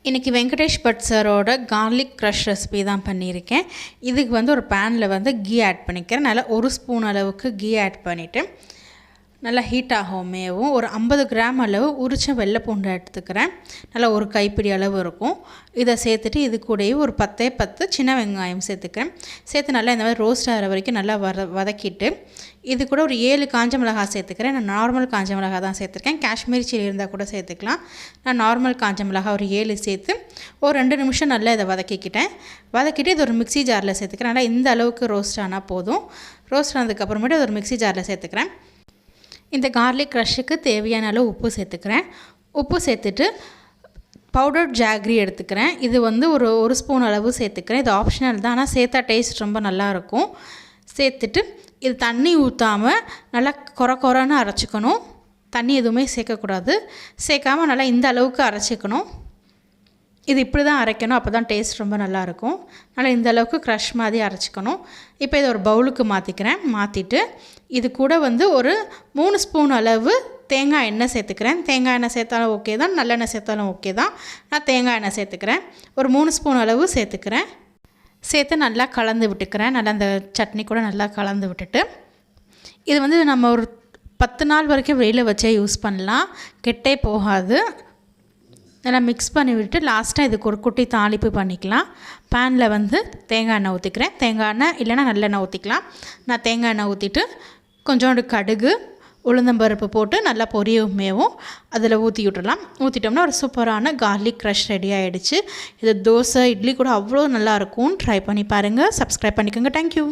இன்றைக்கி வெங்கடேஷ் பட் சாரோட garlic crush recipe தான் பண்ணியிருக்கேன். இதுக்கு வந்து ஒரு பேனில் கீ ஆட் பண்ணிக்கிறேன். நல்லா 1 ஸ்பூன் அளவுக்கு கீ ஆட் பண்ணிவிட்டு நல்லா ஹீட் ஆகுமேவும் ஒரு 50 கிராம் அளவு உரிச்ச வெள்ளை பூண்டு எடுத்துக்கிறேன். நல்லா ஒரு கைப்பிடி அளவு இருக்கும். இதை சேர்த்துட்டு இது கூடயே ஒரு 10 சின்ன வெங்காயம் சேர்த்துக்கிறேன். சேர்த்து நல்லா இந்த மாதிரி ரோஸ்ட் ஆகிற வரைக்கும் நல்லா வதக்கிட்டு இது கூட ஒரு 7 காஞ்ச மிளகாய் சேர்த்துக்கிறேன். நான் நார்மல் காஞ்ச மிளகாய் தான் சேர்த்துருக்கேன். காஷ்மீரி சில்லி இருந்தால் கூட சேர்த்துக்கலாம். நான் நார்மல் காஞ்ச மிளகாய் ஒரு 7 சேர்த்து ஒரு 2 நிமிஷம் நல்லா இதை வதக்கிட்டு இது ஒரு மிக்ஸி ஜாரில் சேர்த்துக்கிறேன். நல்லா இந்த அளவுக்கு ரோஸ்ட் ஆனால் போதும். ரோஸ்ட் ஆனதுக்கப்புறமேட்டு அது ஒரு மிக்ஸி ஜாரில் சேர்த்துக்கிறேன். இந்த கார்லிக் க்ரஷ்ஷுக்கு தேவையான அளவு உப்பு சேர்த்துக்கிறேன். உப்பு சேர்த்துட்டு பவுடர் ஜாக்ரி எடுத்துக்கிறேன். இது வந்து ஒரு ஸ்பூன் அளவு சேர்த்துக்கிறேன். இது ஆப்ஷனல் தான், ஆனால் சேர்த்தா டேஸ்ட் ரொம்ப நல்லாயிருக்கும். சேர்த்துட்டு இது தண்ணி ஊற்றாமல் நல்லா கொரன்னு அரைச்சிக்கணும். தண்ணி எதுவுமே சேர்க்கக்கூடாது. சேர்க்காமல் நல்லா இந்த அளவுக்கு அரைச்சிக்கணும். இது இப்படி தான் அரைக்கணும், அப்போ தான் டேஸ்ட் ரொம்ப நல்லாயிருக்கும். நல்லா இந்த அளவுக்கு க்ரஷ் மாதிரி அரைச்சிக்கணும். இப்போ இதை ஒரு பவுலுக்கு மாற்றிட்டு இது கூட வந்து ஒரு 3 ஸ்பூன் அளவு தேங்காய் எண்ணெய் சேர்த்துக்கிறேன். தேங்காய் எண்ணெய் சேர்த்தாலும் ஓகே தான், நல்லெண்ணெய் சேர்த்தாலும் ஓகே தான். நான் தேங்காய் எண்ணெய் சேர்த்துக்கிறேன். ஒரு 3 ஸ்பூன் அளவு சேர்த்துக்கிறேன். சேர்த்து நல்லா கலந்து விட்டுக்கிறேன். நல்லா அந்த சட்னி கூட நல்லா கலந்து விட்டுட்டு இது வந்து நம்ம ஒரு 10 நாள் வரைக்கும் வெளியில் வச்சே யூஸ் பண்ணலாம், கெட்டே போகாது. நல்லா மிக்ஸ் பண்ணி விட்டு லாஸ்ட்டாக இதுக்கு ஒரு குட்டி தாளிப்பு பண்ணிக்கலாம். பேனில் வந்து தேங்காய் எண்ணெய் ஊற்றிக்கிறேன். தேங்காய் எண்ணெய் இல்லைனா நல்லெண்ணெய் ஊற்றிக்கலாம். நான் தேங்காய் எண்ணெய் ஊற்றிட்டு கொஞ்சோண்டு கடுகு உளுந்தம்பருப்பு போட்டு நல்லா பொரியவுமேவும் அதில் ஊற்றி விட்டுடலாம். ஊற்றிட்டோம்னா ஒரு சூப்பரான கார்லிக் க்ரஷ் ரெடி ஆகிடுச்சு. இது தோசை இட்லி கூட அவ்வளோ நல்லாயிருக்கும். ட்ரை பண்ணி பாருங்கள். சப்ஸ்கிரைப் பண்ணிக்கோங்க. தேங்க்யூ.